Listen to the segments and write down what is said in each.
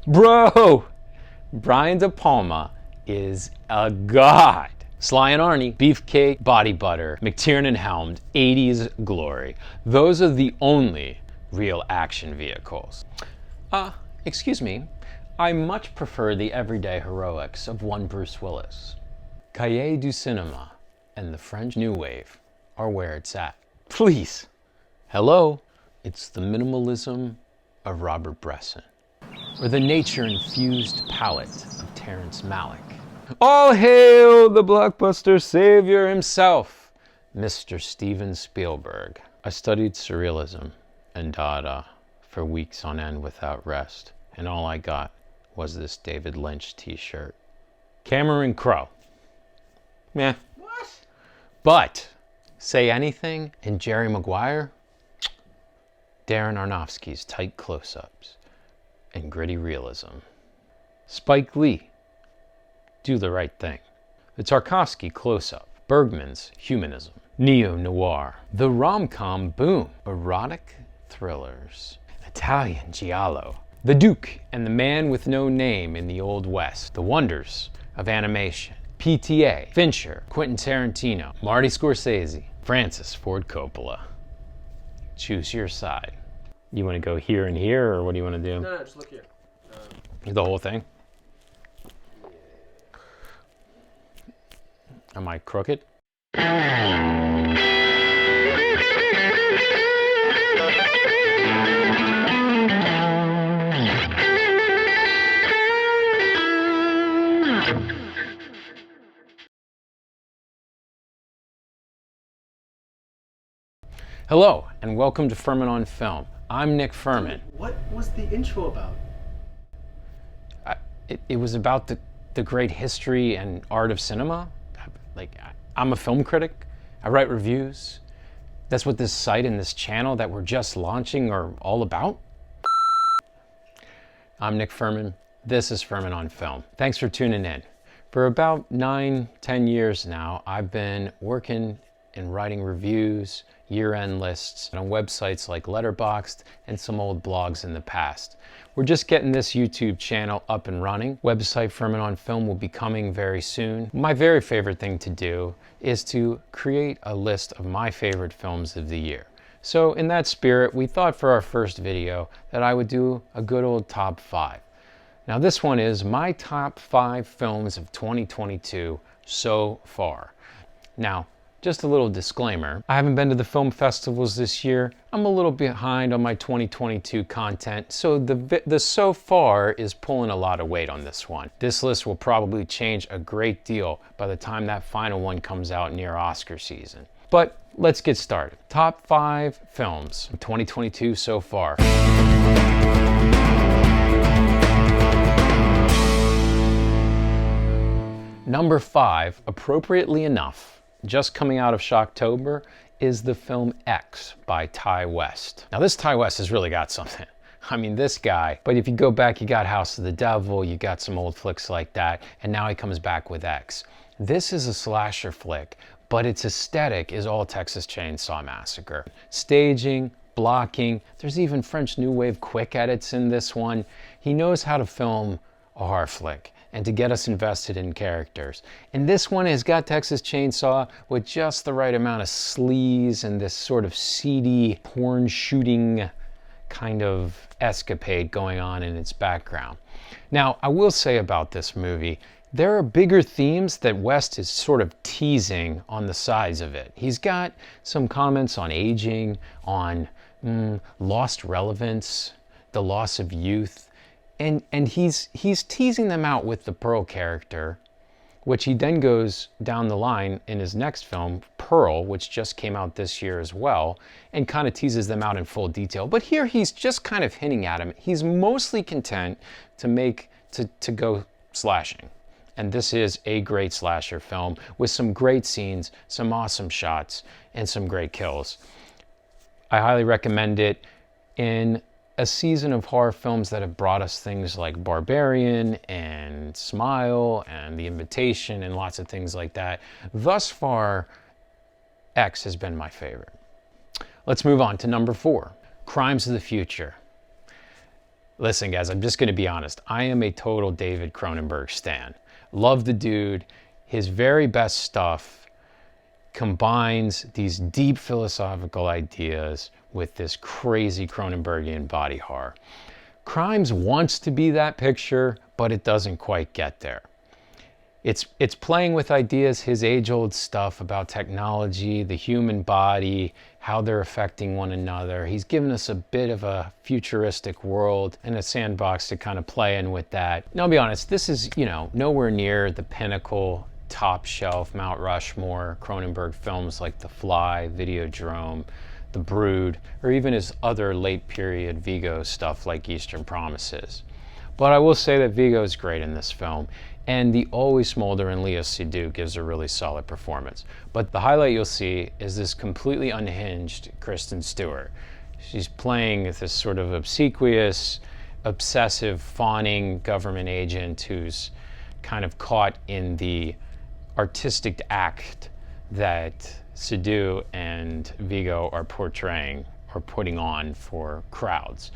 Bro, Brian De Palma is a god. Sly and Arnie, Beefcake, Body Butter, McTiernan Helmed, 80s glory. Those are the only real action vehicles. Excuse me, I much prefer the everyday heroics of one Bruce Willis. Cahiers du Cinema and the French New Wave are where it's at. Please, hello, it's the minimalism of Robert Bresson, or the nature-infused palette of Terrence Malick. All hail the blockbuster savior himself, Mr. Steven Spielberg. I studied surrealism and Dada for weeks on end without rest, and all I got was this David Lynch t-shirt. Cameron Crowe. Meh. What? But Say Anything and Jerry Maguire, Darren Aronofsky's tight close-ups and gritty realism. Spike Lee, Do the Right Thing. The Tarkovsky close-up, Bergman's humanism. Neo-noir, the rom-com boom, erotic thrillers, Italian giallo. The Duke and the Man with No Name in the Old West, the wonders of animation. PTA, Fincher, Quentin Tarantino, Marty Scorsese, Francis Ford Coppola. Choose your side. You want to go here and here, or what do you want to do? No, just look here. The whole thing? Am I crooked? Hello, and welcome to Furman On Film. I'm Nick Furman. What was the intro about? It was about the great history and art of cinema. I'm a film critic. I write reviews. That's what this site and this channel that we're just launching are all about. I'm Nick Furman. This is Furman On Film. Thanks for tuning in. For about 9-10 years now, I've been working and writing reviews, year-end lists on websites like Letterboxd and some old blogs in the past. We're just getting this YouTube channel up and running. Website Furman On Film will be coming very soon. My very favorite thing to do is to create a list of my favorite films of the year. So in that spirit, we thought for our first video that I would do a good old top 5. Now this one is my top 5 films of 2022 so far. Now, just a little disclaimer, I haven't been to the film festivals this year. I'm a little behind on my 2022 content, so the so far is pulling a lot of weight on this one. This list will probably change a great deal by the time that final one comes out near Oscar season. But let's get started. Top 5 films of 2022 so far. Number 5, appropriately enough, just coming out of Shocktober, is the film X by Ty West. Now this Ty West has really got something. I mean, this guy, but if you go back, you got House of the Devil, you got some old flicks like that, and now he comes back with X. This is a slasher flick, but its aesthetic is all Texas Chainsaw Massacre. Staging, blocking, there's even French New Wave quick edits in this one. He knows how to film a horror flick and to get us invested in characters. And this one has got Texas Chainsaw with just the right amount of sleaze and this sort of seedy porn shooting kind of escapade going on in its background. Now, I will say about this movie, there are bigger themes that West is sort of teasing on the sides of it. He's got some comments on aging, on lost relevance, the loss of youth, and he's teasing them out with the Pearl character, which he then goes down the line in his next film, Pearl, which just came out this year as well, and kind of teases them out in full detail. But here he's just kind of hinting at him. He's mostly content to go slashing. And this is a great slasher film with some great scenes, some awesome shots, and some great kills. I highly recommend it. In a season of horror films that have brought us things like Barbarian and Smile and The Invitation and lots of things like that, thus far, X has been my favorite. Let's move on to number 4, Crimes of the Future. Listen, guys, I'm just going to be honest. I am a total David Cronenberg stan. Love the dude. His very best stuff combines these deep philosophical ideas with this crazy Cronenbergian body horror. Crimes wants to be that picture, but it doesn't quite get there. It's playing with ideas, his age-old stuff about technology, the human body, how they're affecting one another. He's given us a bit of a futuristic world and a sandbox to kind of play in with that. Now, I'll be honest, this is, nowhere near the pinnacle, top shelf, Mount Rushmore Cronenberg films like The Fly, Videodrome, The Brood, or even his other late period Vigo stuff like Eastern Promises. But I will say that Vigo is great in this film, and the always smoldering Lea Seydoux gives a really solid performance. But the highlight you'll see is this completely unhinged Kristen Stewart. She's playing this sort of obsequious, obsessive, fawning government agent who's kind of caught in the artistic act that Seydoux and Vigo are portraying or putting on for crowds.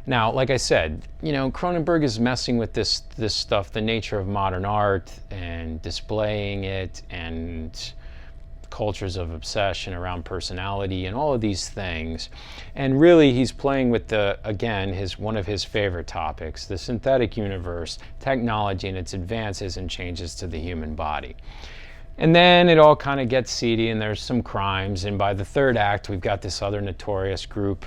Now, like I said, Cronenberg is messing with this stuff, the nature of modern art and displaying it, and cultures of obsession around personality and all of these things. And really, he's playing with one of his favorite topics, the synthetic universe, technology and its advances and changes to the human body. And then it all kind of gets seedy and there's some crimes. And by the third act, we've got this other notorious group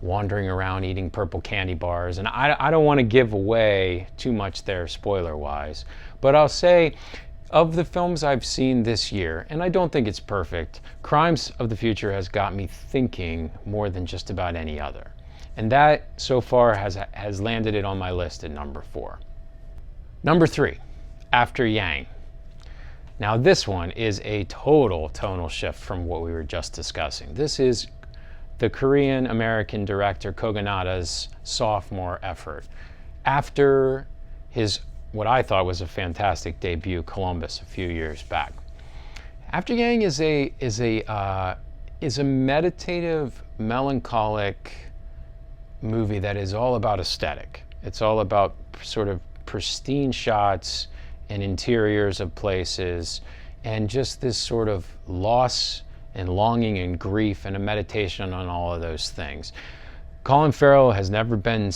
wandering around eating purple candy bars. And I don't want to give away too much there spoiler-wise, but I'll say of the films I've seen this year, and I don't think it's perfect, Crimes of the Future has got me thinking more than just about any other. And that, so far, has landed it on my list at number 4. Number 3, After Yang. Now this one is a total tonal shift from what we were just discussing. This is the Korean-American director Kogonada's sophomore effort. After his, what I thought was a fantastic debut, Columbus, a few years back. After Yang is a meditative, melancholic movie that is all about aesthetic. It's all about sort of pristine shots and interiors of places, and just this sort of loss and longing and grief and a meditation on all of those things. Colin Farrell has never been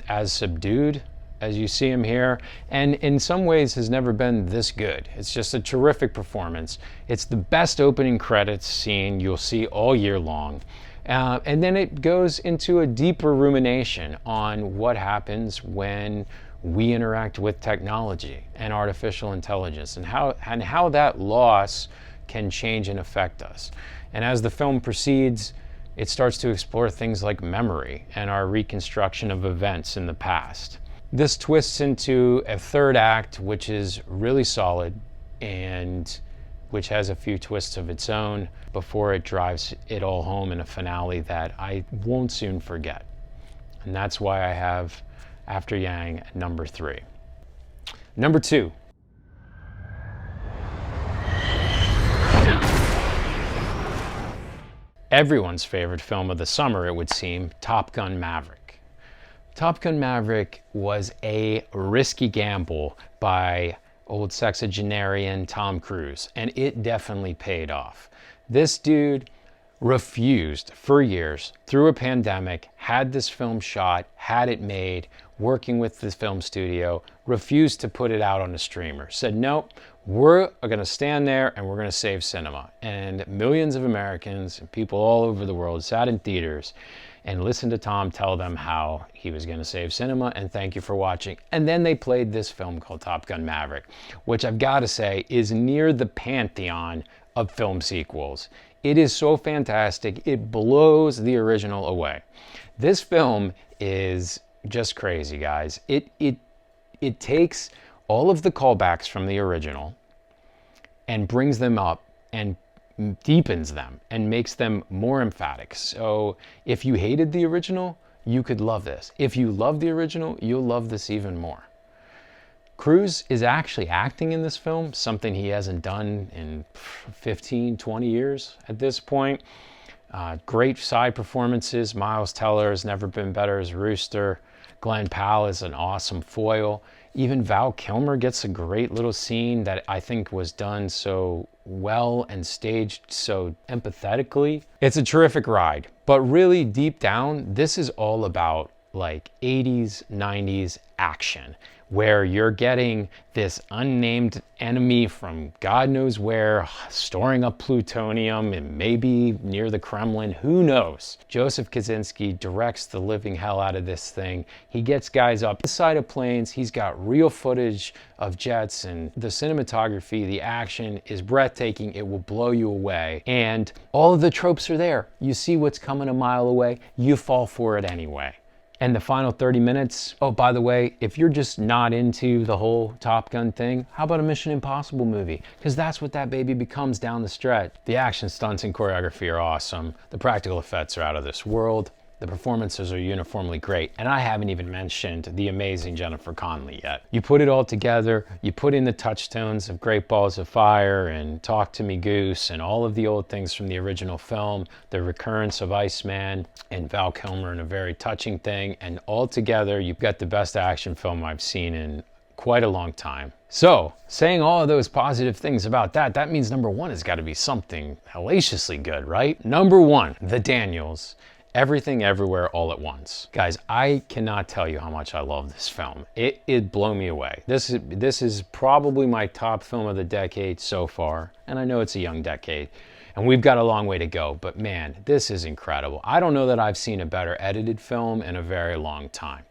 as subdued as you see him here, and in some ways has never been this good. It's just a terrific performance. It's the best opening credits scene you'll see all year long. And then it goes into a deeper rumination on what happens when we interact with technology and artificial intelligence, and how that loss can change and affect us. And as the film proceeds, it starts to explore things like memory and our reconstruction of events in the past. This twists into a third act, which is really solid and which has a few twists of its own before it drives it all home in a finale that I won't soon forget. And that's why I have After Yang at number 3. Number 2. Everyone's favorite film of the summer, it would seem, Top Gun Maverick. Top Gun Maverick was a risky gamble by old sexagenarian Tom Cruise, and it definitely paid off. This dude refused for years, through a pandemic, had this film shot, had it made, working with the film studio, refused to put it out on a streamer. Said, nope, we're going to stand there and we're going to save cinema. And millions of Americans and people all over the world sat in theaters and listened to Tom tell them how he was going to save cinema and thank you for watching. And then they played this film called Top Gun Maverick, which I've got to say is near the pantheon of film sequels. It is so fantastic, it blows the original away. This film is just crazy, guys. It takes all of the callbacks from the original and brings them up and deepens them and makes them more emphatic. So if you hated the original, you could love this. If you love the original, you'll love this even more. Cruise is actually acting in this film, something he hasn't done in 15, 20 years at this point. Great side performances. Miles Teller has never been better as Rooster. Glenn Powell is an awesome foil. Even Val Kilmer gets a great little scene that I think was done so well and staged so empathetically. It's a terrific ride, but really deep down, this is all about like 80s, 90s action, where you're getting this unnamed enemy from God knows where, storing up plutonium and maybe near the Kremlin, who knows? Joseph Kosinski directs the living hell out of this thing. He gets guys up inside of planes. He's got real footage of jets, and the cinematography, the action is breathtaking. It will blow you away. And all of the tropes are there. You see what's coming a mile away, you fall for it anyway. And the final 30 minutes, oh, by the way, if you're just not into the whole Top Gun thing, how about a Mission Impossible movie? Because that's what that baby becomes down the stretch. The action stunts and choreography are awesome. The practical effects are out of this world. The performances are uniformly great. And I haven't even mentioned the amazing Jennifer Connelly yet. You put it all together, you put in the touchstones of Great Balls of Fire and Talk to Me Goose and all of the old things from the original film, the recurrence of Iceman and Val Kilmer in a very touching thing, and all together you've got the best action film I've seen in quite a long time. So, saying all of those positive things about that, that means number one has got to be something hellaciously good, right? Number one, The Daniels. Everything Everywhere All at Once. Guys, I cannot tell you how much I love this film. It blew me away. This is probably my top film of the decade so far, and I know it's a young decade, and we've got a long way to go, but man, this is incredible. I don't know that I've seen a better edited film in a very long time.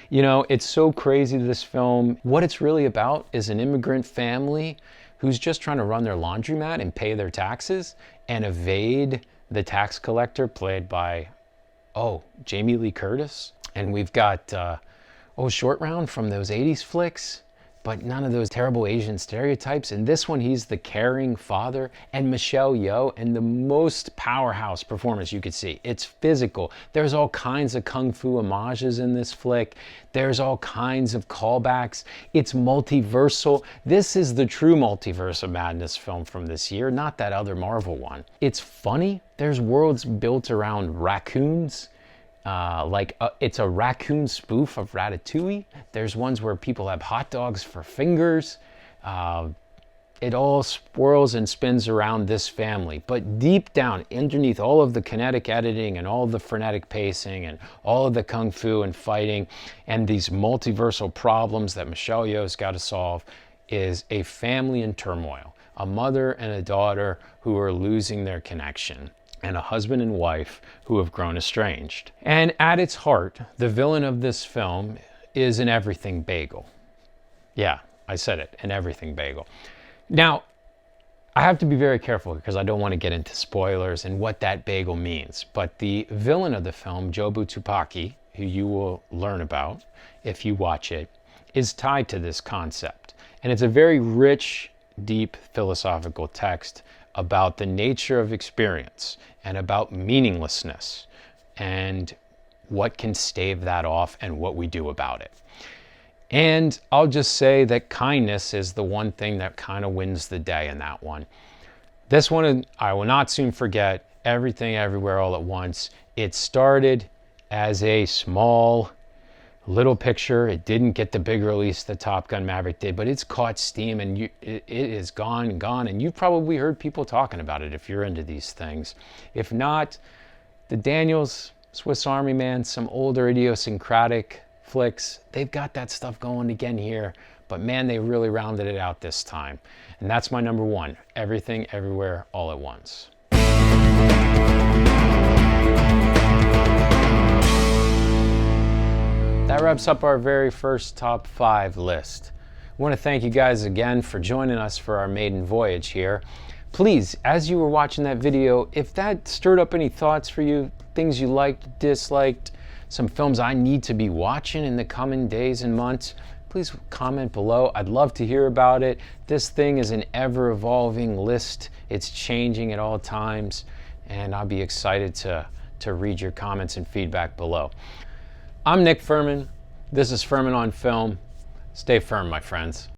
You know, it's so crazy, this film. What it's really about is an immigrant family who's just trying to run their laundromat and pay their taxes and evade the tax collector, played by Jamie Lee Curtis. And we've got Short Round from those 80s flicks, but none of those terrible Asian stereotypes. In this one, he's the caring father, and Michelle Yeoh, and the most powerhouse performance you could see. It's physical. There's all kinds of kung fu homages in this flick. There's all kinds of callbacks. It's multiversal. This is the true Multiverse of Madness film from this year, not that other Marvel one. It's funny. There's worlds built around raccoons. It's a raccoon spoof of Ratatouille. There's ones where people have hot dogs for fingers. It all swirls and spins around this family. But deep down, underneath all of the kinetic editing and all of the frenetic pacing and all of the kung fu and fighting and these multiversal problems that Michelle Yeoh's got to solve, is a family in turmoil. A mother and a daughter who are losing their connection, and a husband and wife who have grown estranged. And at its heart, the villain of this film is an everything bagel. Yeah, I said it, an everything bagel. Now, I have to be very careful because I don't want to get into spoilers and what that bagel means. But the villain of the film, Jobu Tupaki, who you will learn about if you watch it, is tied to this concept. And it's a very rich, deep philosophical text about the nature of experience and about meaninglessness and what can stave that off and what we do about it. And I'll just say that kindness is the one thing that kind of wins the day in that one. This one, I will not soon forget. Everything Everywhere All at Once. It started as a small little picture. It didn't get the big release that Top Gun Maverick did, but it's caught steam, and it is gone, and you've probably heard people talking about it if you're into these things. If not, the Daniels, Swiss Army Man, some older idiosyncratic flicks, they've got that stuff going again here, but man, they really rounded it out this time. And that's my number one, Everything Everywhere All at Once. That wraps up our very first top 5 list. I want to thank you guys again for joining us for our maiden voyage here. Please, as you were watching that video, if that stirred up any thoughts for you, things you liked, disliked, some films I need to be watching in the coming days and months, please comment below. I'd love to hear about it. This thing is an ever-evolving list. It's changing at all times, and I'll be excited to read your comments and feedback below. I'm Nick Furman. This is Furman on Film. Stay firm, my friends.